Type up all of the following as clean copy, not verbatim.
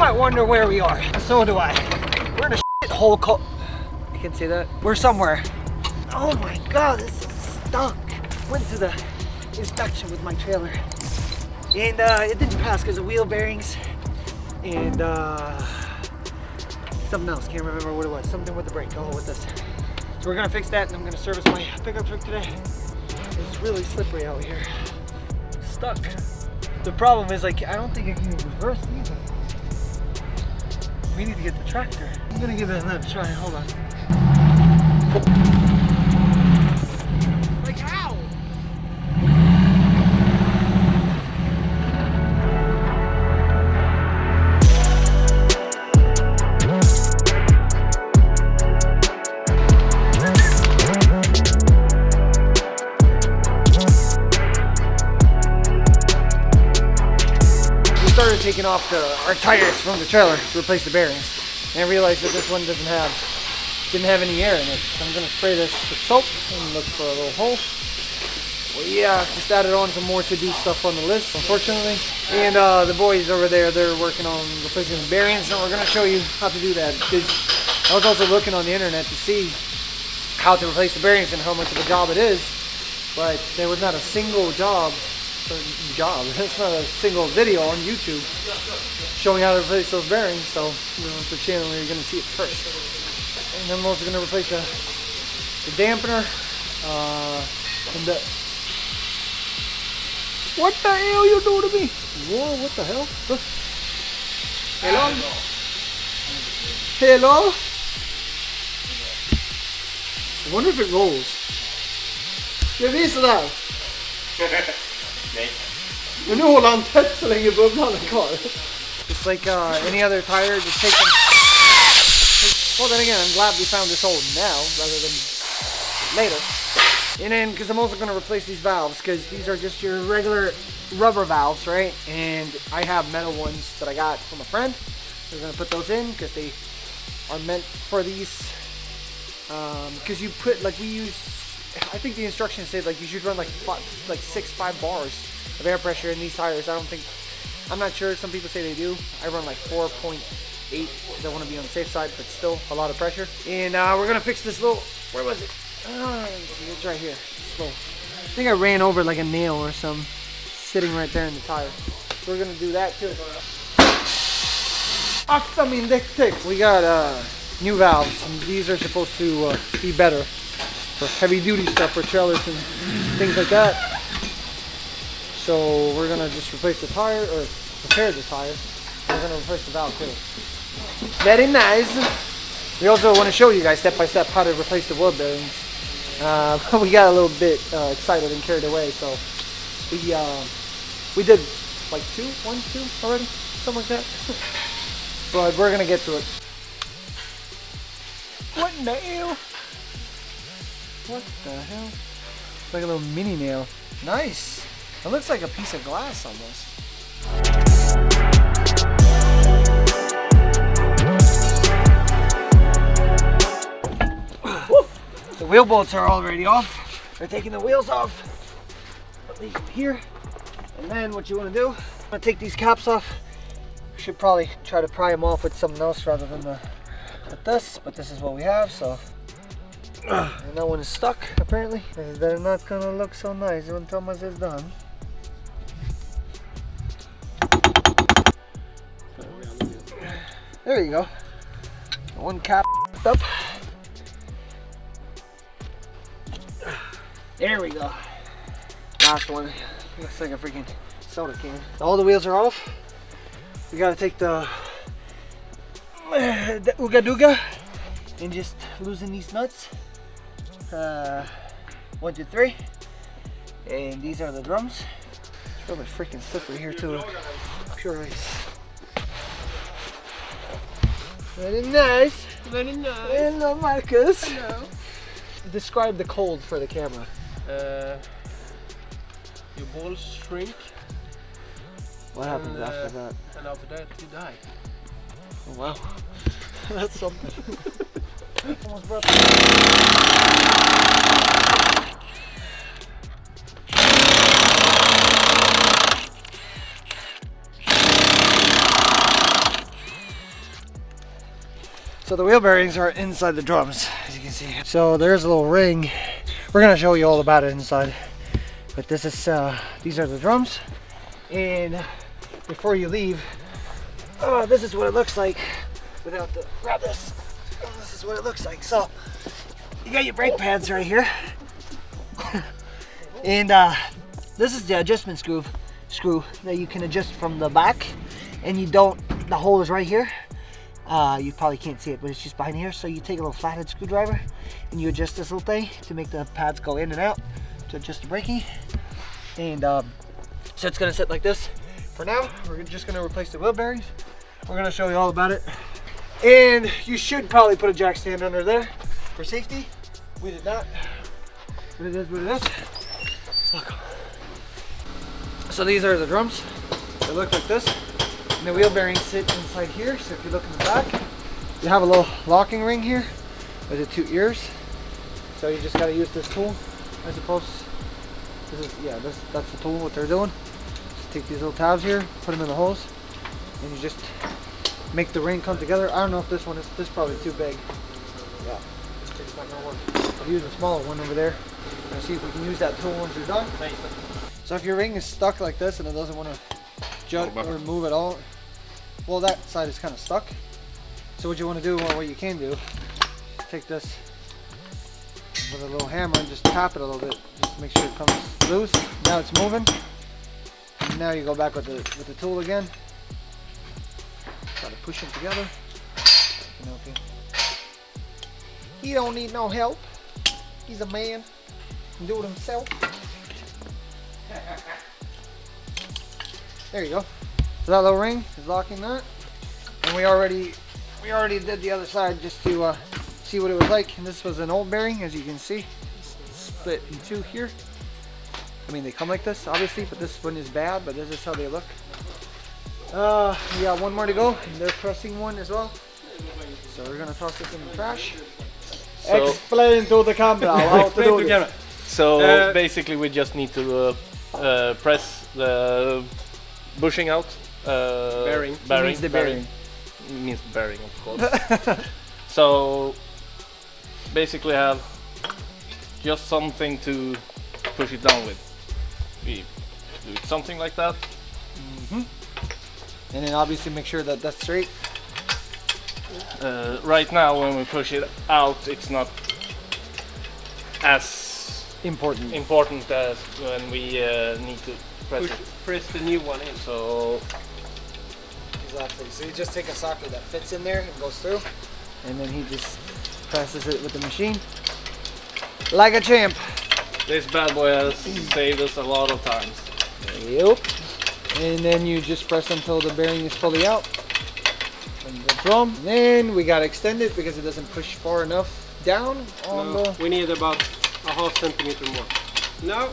might wonder where we are. So do I. We're in a shithole. I can say that. We're somewhere. Oh my god, this is stuck. Went to the inspection with my trailer, and it didn't pass because of wheel bearings and something else. Can't remember what it was. Something with the brake. Oh, with this. So we're gonna fix that, and I'm gonna service my pickup truck today. It's really slippery out here. Stuck. The problem is, like, I don't think I can reverse either. We need to get the tractor. I'm gonna give it another try. Hold on. Like how? Started taking off our tires from the trailer to replace the bearings, and I realized that this one didn't have any air in it. So I'm gonna spray this with soap and look for a little hole. We just added on some more to-do stuff on the list, unfortunately. And the boys over there, they're working on replacing the bearings, and we're gonna show you how to do that, because I was also looking on the internet to see how to replace the bearings and how much of a job it is, but there was not a single That's not a single video on YouTube showing how to replace those bearings. So this is the channel where you're going to see it first. And then I'm also going to replace the dampener. And the what the hell you do to me? Whoa! What the hell? Hello? Hello? I wonder if it rolls. Jag visar där. Nej. Men nu håller han tätt så länge bubblan är kvar. Just like any other tire, just take them. Well, then again, I'm glad we found this hole now rather than later. And then, because I'm also going to replace these valves, because these are just your regular rubber valves, right? And I have metal ones that I got from a friend. We're going to put those in because they are meant for these. Because you put, like, we use, I think the instructions say like you should run like 5 bars of air pressure in these tires. I'm not sure. Some people say they do. I run like 4.8 because I want to be on the safe side, but still a lot of pressure. And we're gonna fix this little. Where was it? It's right here. It's low. I think I ran over like a nail or some sitting right there in the tire. So we're gonna do that too. We got new valves, and these are supposed to be better for heavy duty stuff, for trailers and things like that. So we're gonna just replace the tire, or repair the tire. We're gonna replace the valve too. Very nice. We also want to show you guys step by step how to replace the wheel bearings. We got a little bit excited and carried away, so we did like 2 already, something like that. But we're gonna get to it. What in the hell? What the hell? Like a little mini nail. Nice. It looks like a piece of glass almost. The wheel bolts are already off. We're taking the wheels off. Put these here. And then what you want to do, I'm going to take these caps off. Should probably try to pry them off with something else rather than with this, but this is what we have, so. And that one is stuck, apparently. They're not gonna look so nice when Thomas is done. There you go. One cap up. There we go. Last one. Looks like a freaking soda can. All the wheels are off. We gotta take the Ooga Dooga and just loosen these nuts. 1, 2, 3. And these are the drums. It's really freaking slippery here too. Pure ice. Very nice. Very nice. Hello, Marcus. Hello. Describe the cold for the camera. Your balls shrink. What happens after that? And after that, you die. Oh, wow. That's something. Almost brought So the wheel bearings are inside the drums, as you can see. So there's a little ring. We're gonna show you all about it inside. But this is these are the drums. And before you leave, this is what it looks like without the grab this. This is what it looks like. So you got your brake pads right here. And this is the adjustment screw that you can adjust from the back, and the hole is right here. You probably can't see it, but it's just behind here. So you take a little flathead screwdriver and you adjust this little thing to make the pads go in and out to adjust the braking. And so it's gonna sit like this. For now, we're just gonna replace the wheel bearings. We're gonna show you all about it. And you should probably put a jack stand under there for safety. We did not. But it is what it is. Look. So these are the drums. They look like this. And the wheel bearings sit inside here. So if you look in the back, you have a little locking ring here with the 2 ears. So you just got to use this tool, I suppose. That's the tool, what they're doing. Just take these little tabs here, put them in the holes, and you just make the ring come together. I don't know if this is probably too big. Yeah, it's not gonna work. I'll use a smaller one over there and see if we can use that tool once you're done. So if your ring is stuck like this and it doesn't want to jut or move at all, well, that side is kind of stuck. So what you want to do, or what you can do, take this with a little hammer and just tap it a little bit, just to make sure it comes loose. Now it's moving. And now you go back with the tool again. Try to push them together. Okay. He don't need no help. He's a man. He can do it himself. There you go. So that little ring is locking that. And we already did the other side just to see what it was like. And this was an old bearing, as you can see. It's split in two here. I mean, they come like this, obviously, but this one is bad, but this is how they look. We got one more to go, and they're pressing one as well. So we're gonna toss this in the trash. So explain to the camera how to do this. So basically we just need to press the bushing out. Bearing. Means the bearing. Means bearing, of course. So basically have just something to push it down with. We do something like that. Mm-hmm. And then obviously make sure that that's straight. Right now when we push it out, it's not as important as when we need to press the new one in. So exactly. So you just take a socket that fits in there and goes through, and then he just presses it with the machine like a champ. This bad boy has saved us a lot of times. Yep. And then you just press until the bearing is fully out from the drum. Then we gotta extend it because it doesn't push far enough down on the... We need about a half centimeter more. Now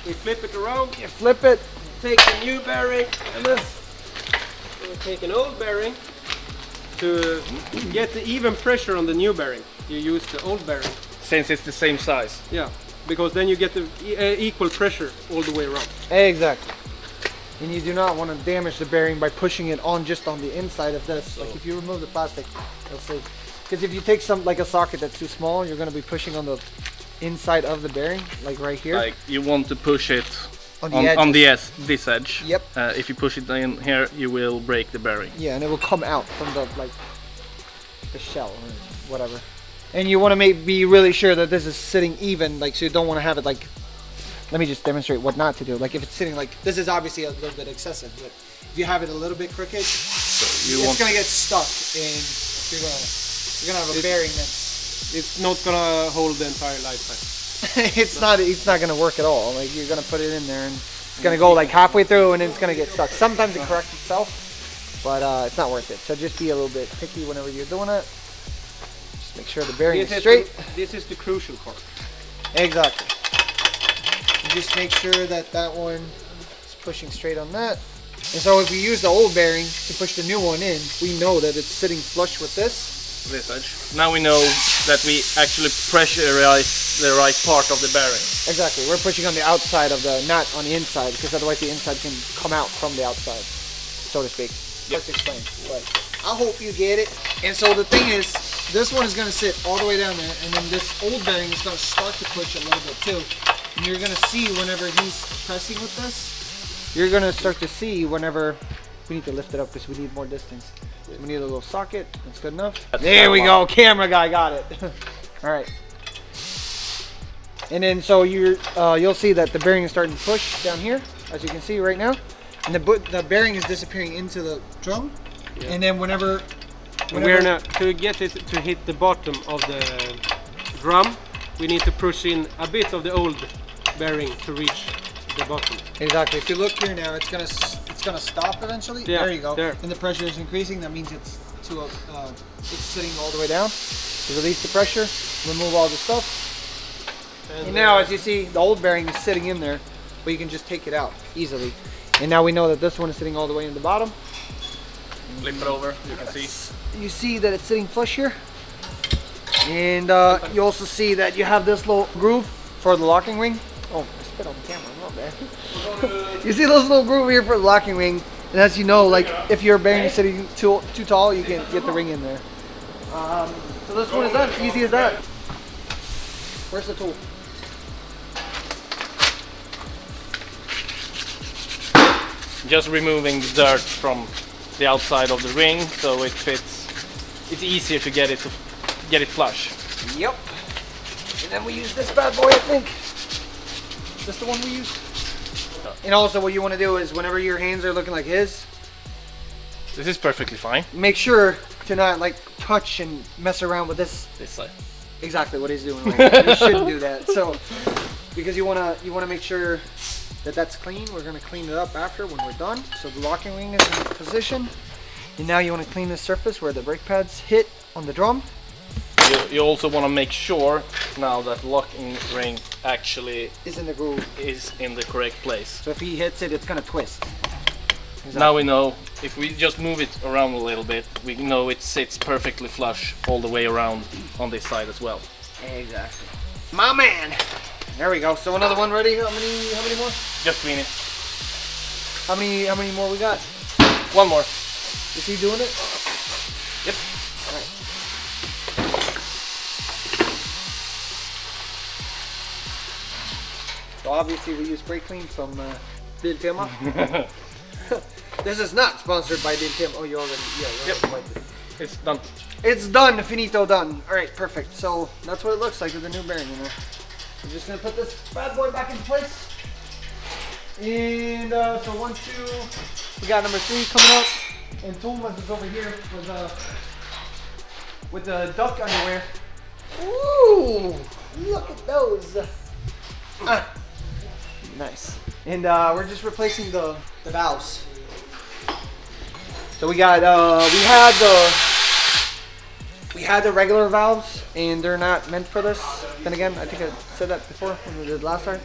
we flip it around. You flip it. Take the new bearing and we take an old bearing. To get the even pressure on the new bearing, you use the old bearing. Since it's the same size. Yeah, because then you get the equal pressure all the way around. Exactly. And you do not want to damage the bearing by pushing it on just on the inside of this. Like if you remove the plastic, let's say, because if you take like a socket that's too small, you're going to be pushing on the inside of the bearing, like right here. Like you want to push it on this edge. Yep. If you push it in here, you will break the bearing. Yeah, and it will come out from the shell or whatever. And you want to be really sure that this is sitting even, like, so you don't want to have it like, let me just demonstrate what not to do. Like if it's sitting like, this is obviously a little bit excessive, but if you have it a little bit crooked, it's going to get stuck and you're gonna have a bearing it's not gonna hold the entire lifetime. it's not gonna work at all. Like you're gonna put it in there and it's gonna go like halfway through and then it's gonna get stuck. Sometimes it corrects itself, but it's not worth it. So just be a little bit picky whenever you're doing it. Just make sure the bearing is straight. This is the crucial part. Exactly. And just make sure that one is pushing straight on that. And so if we use the old bearing to push the new one in, we know that it's sitting flush with this edge. Now we know that we actually pressurize the right part of the bearing. Exactly. We're pushing on the outside of the, not on the inside, because otherwise the inside can come out from the outside, so to speak. Hard to explain, but I hope you get it. And so the thing is, this one is going to sit all the way down there, and then this old bearing is going to start to push a little bit too. And you're going to see whenever he's pressing with this, you're going to start to see whenever we need to lift it up because we need more distance. So we need a little socket. That's good enough. There we go. Camera guy got it. All right. And then so you'll see that the bearing is starting to push down here, as you can see right now. And the bearing is disappearing into the drum, and then whenever we're not to get it to hit the bottom of the drum, we need to push in a bit of the old bearing to reach the bottom. Exactly. If you look here now, it's gonna stop eventually. Yeah, there you go. there. And the pressure is increasing. That means it's sitting all the way down. To release the pressure, remove all the stuff. And now, as you see, the old bearing is sitting in there, but you can just take it out easily. And now we know that this one is sitting all the way in the bottom. Flip it over, you can see. You see that it's sitting flush here. And you also see that you have this little groove for the locking ring. Oh, I spit on the camera, not bad. You see this little groove here for the locking ring. And as you know, like if your bearing is sitting too tall, you can get the ring in there. So this one is done, easy as that. Where's the tool? Just removing the dirt from the outside of the ring so it fits. It's easier to get it flush. Yep. And then we use this bad boy, I think. Is this the one we use? And also what you want to do is whenever your hands are looking like his, This is perfectly fine. make sure to not like touch and mess around with this. This side. Exactly what he's doing right now. You shouldn't do that. So because you wanna make sure that that's clean. We're gonna clean it up after when we're done. So the locking ring is in position. And now you wanna clean the surface where the brake pads hit on the drum. You also want to make sure now that the locking ring actually Is in the groove. is in the correct place. So if he hits it, it's gonna twist. Exactly. Now we know if we just move it around a little bit, we know it sits perfectly flush all the way around on this side as well. Exactly. My man. There we go. So another one ready. How many more? Just clean it. How many more we got? One more. Is he doing it? Yep. All right. So obviously we use spray clean from Biltema. This is not sponsored by Biltema. Oh, you already, Yep. It's done. It's done, finito, done. All right, perfect. So that's what it looks like with the new bearing in there. I'm just gonna put this bad boy back in place. And so 1, 2, we got number 3 coming up. And Thomas is over here with the duck underwear. Ooh, look at those. Nice. And we're just replacing the valves. So we got we had the regular valves, and they're not meant for this. Then again, I think I said that before when we did last time.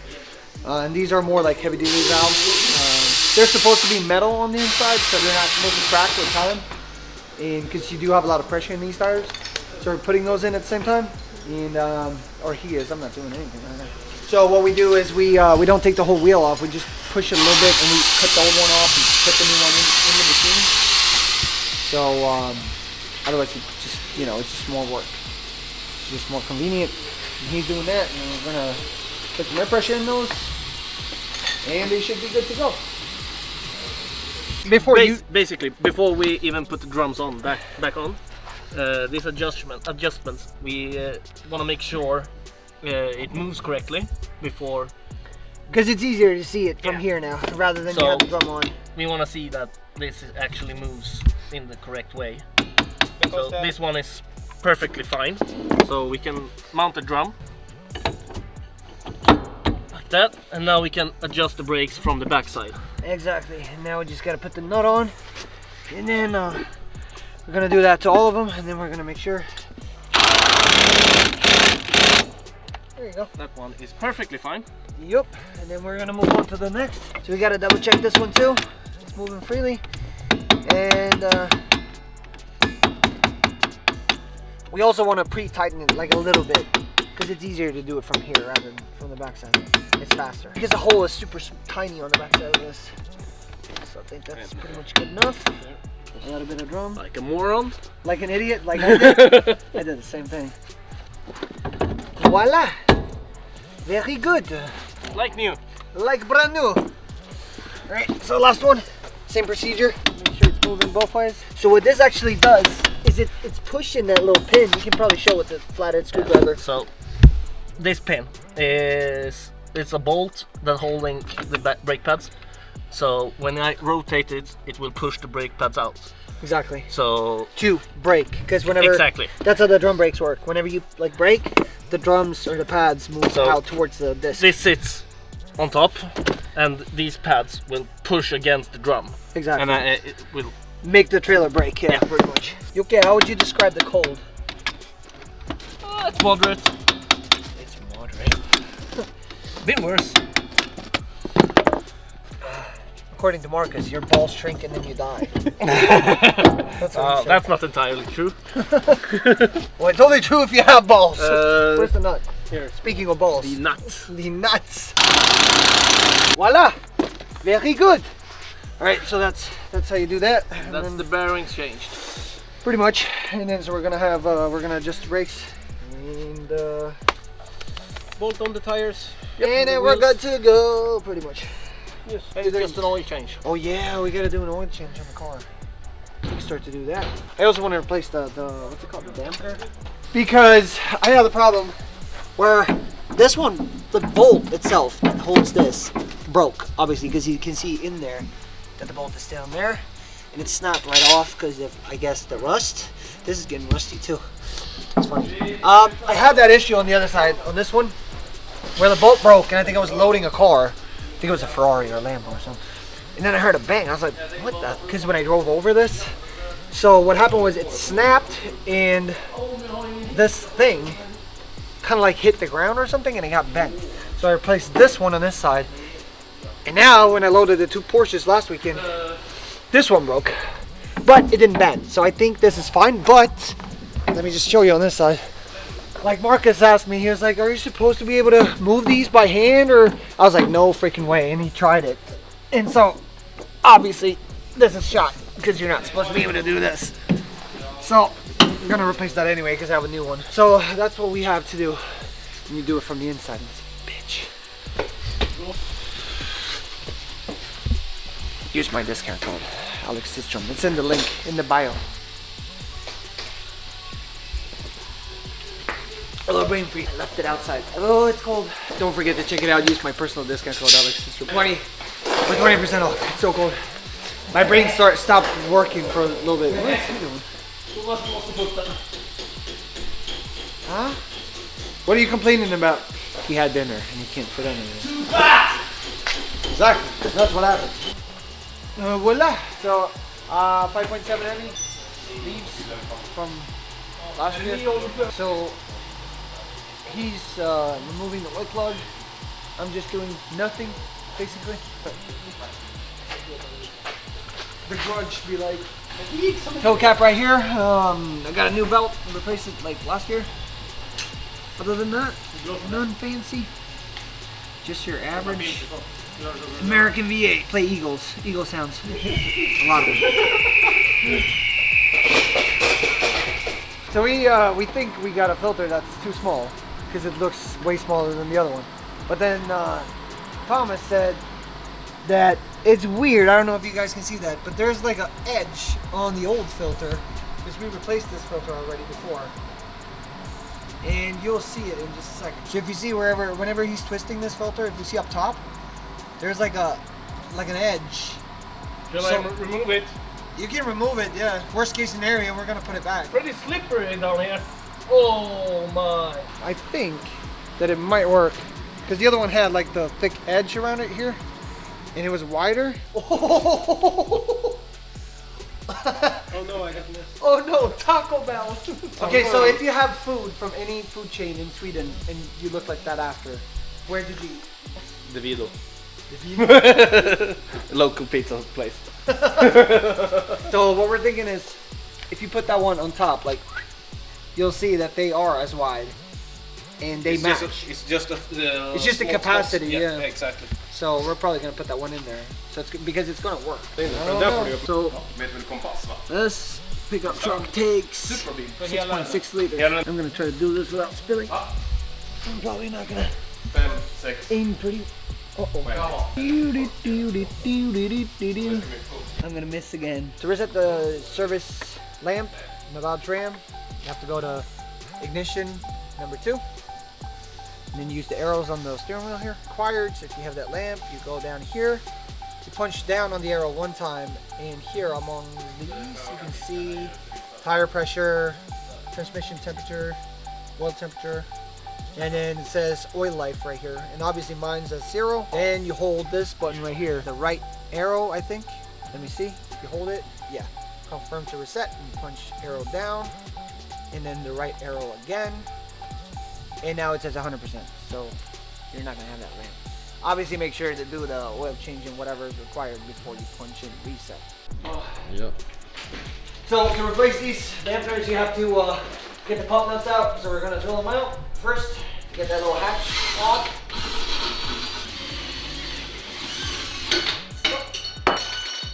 And these are more like heavy duty valves. They're supposed to be metal on the inside, so they're not supposed to crack with time. And because you do have a lot of pressure in these tires, so we're putting those in at the same time. And or he is. I'm not doing anything right now. So what we do is we don't take the whole wheel off. We just push it a little bit, and we cut the old one off and put the new one in the machine. So otherwise, it's just more work. It's just more convenient. And he's doing that, and we're gonna put some air pressure in those, and they should be good to go. Basically, before we even put the drums on back on, these adjustments, we want to make sure it moves correctly before. Because it's easier to see it from here now, rather than you have the drum on. We want to see that this actually moves in the correct way. So this one is perfectly fine. So we can mount the drum like that, and now we can adjust the brakes from the back side. Exactly. And now we just got to put the nut on, and then we're gonna do that to all of them, and then we're gonna make sure. There you go. That one is perfectly fine. Yep. And then we're gonna move on to the next. So we gotta double check this one too. It's moving freely, and we also want to pre-tighten it like a little bit, because it's easier to do it from here rather than from the backside. It's faster because the hole is super tiny on the backside of this. So I think that's pretty much good enough. A little bit of drum. Like a moron. Like an idiot, like I did. I did the same thing. Voila! Very good. Like new. Like brand new. Alright, so last one. Same procedure. Make sure it's moving both ways. So what this actually does is it's pushing that little pin. You can probably show with the flathead screwdriver. So this pin is it's a bolt that holding the brake pads. So when I rotate it, it will push the brake pads out. Exactly. So To brake, because whenever that's how the drum brakes work. Whenever you like brake, the drums or the pads move out towards the disc. This sits on top, and these pads will push against the drum. Exactly. And it will make the trailer brake. Yeah, pretty much. Okay, how would you describe the cold? It's moderate. It's moderate. Bit worse. According to Marcus, your balls shrink and then you die. That's what he said. That's not entirely true. Well, it's only true if you have balls. Where's the nut? Here. Speaking of balls. The nut. The nuts. Voila! Very good. Alright, so that's how you do that. And That's then the bearings changed. pretty much. And then so we're gonna just race and Bolt on the tires. and then we're good to go, pretty much. Yes. It's just an oil change. Oh yeah, we gotta do an oil change on the car. We can start to do that. I also want to replace the what's it called, the damper? Because I have the problem where this one, the bolt itself that holds this, broke, obviously, because you can see in there that the bolt is down there, and it snapped right off because of, I guess, the rust. This is getting rusty too. It's funny. I had that issue on the other side, on this one, where the bolt broke, and I think I was loading a car. I think it was a Ferrari or a Lambo or something. And then I heard a bang. I was like, what the? Because when I drove over this. So what happened was it snapped and this thing kind of like hit the ground or something and it got bent. So I replaced this one on this side. And now when I loaded the two Porsches last weekend, this one broke. But it didn't bend. So I think this is fine. But let me just show you on this side. Like Marcus asked me, he was like, are you supposed to be able to move these by hand? Or I was like, no freaking way. And he tried it. And so, obviously, this is shot because you're not supposed to be able to do this. So, I'm going to replace that anyway because I have a new one. So, that's what we have to do. And you do it from the inside. Bitch. Use my discount code, Alex Sistrom. It's in the link in the bio. Hello, Brain Free. I left it outside. Oh, it's cold. Don't forget to check it out. Use my personal discount code, Alex Sistrom. 20% off. It's so cold. My brain stopped working for a little bit. What is he doing? Huh? What are you complaining about? He had dinner and he can't fit anything. Too fat! Exactly. That's what happened. Voila. So, 5.7 Hemi leaves from last year. So, he's removing the oil plug. I'm just doing nothing, basically. The grudge should be like fill cap right here. I got a new belt. I replaced it like last year. Other than that, none fancy. Just your average American V8. Play Eagles. Eagle sounds. A lot of them. So we think we got a filter that's too small because it looks way smaller than the other one. But then Thomas said that it's weird. I don't know if you guys can see that, but there's like an edge on the old filter because we replaced this filter already before. And you'll see it in just a second. So if you see whenever he's twisting this filter, if you see up top, there's like an edge. Shall I remove it? You can remove it, yeah. Worst case scenario, we're gonna put it back. Pretty slippery down here. Oh my. I think that it might work because the other one had like the thick edge around it here and it was wider. Oh no, I got this. Oh no, Taco Bell. Okay, so if you have food from any food chain in Sweden and you look like that after, where did you eat? The Vido. Local pizza place. So what we're thinking is, if you put that one on top, like, you'll see that they are as wide and they it's match. It's just a the capacity, yeah. Exactly. So we're probably gonna put that one in there. So it's because it's gonna work. So this pickup truck takes 6.6 liters. I'm gonna try to do this without spilling. I'm probably not gonna aim pretty. I'm gonna miss again. To reset the service lamp in the valve tram, you have to go to ignition number 2. And then use the arrows on the steering wheel here. Required, so if you have that lamp, you go down here. You punch down on the arrow one time, and here among these, you can see tire pressure, transmission temperature, oil temperature, and then it says oil life right here. And obviously mine's at 0. Then you hold this button right here, the right arrow, I think. Let me see. If you hold it, yeah. Confirm to reset, and you punch arrow down, and then the right arrow again. And now it says 100%, so you're not gonna have that lamp. Obviously make sure to do the oil change and whatever is required before you punch in reset. Yep. So to replace these dampers, you have to get the pump nuts out. So we're gonna drill them out. First, get that little hatch off.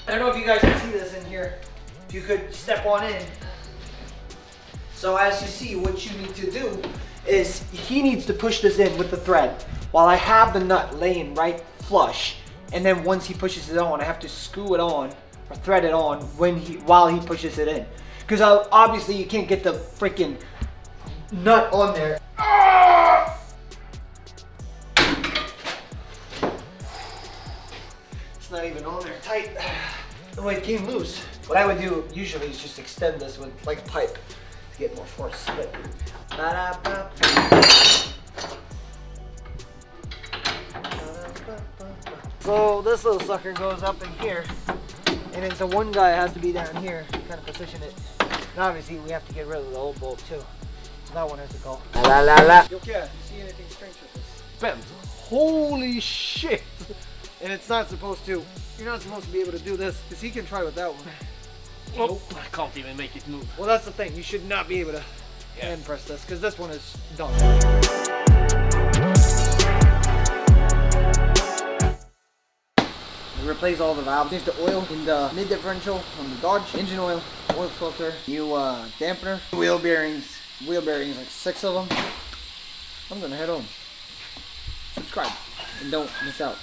I don't know if you guys can see this in here. If you could step on in. So as you see, what you need to do is he needs to push this in with the thread while I have the nut laying right flush, and then once he pushes it on, I have to screw it on or thread it on while he pushes it in, because obviously you can't get the freaking nut on there. It's not even on there tight. Oh, it came loose. What I would do usually is just extend this with like a pipe to get more force. But so this little sucker goes up in here, and then so one guy has to be down here to kind of position it. And obviously we have to get rid of the old bolt too. So that one has to go. You see anything strange with this? Bent. Holy shit! And it's not supposed to. You're not supposed to be able to do this, because he can try with that one. Nope. I can't even make it move. Well, that's the thing. You should not be able to hand press this, because this one is done. We replace all the valves. Change the oil in the mid differential on the Dodge. Engine oil, oil filter, new dampener, wheel bearings, like 6 of them. I'm gonna head home. Subscribe and don't miss out.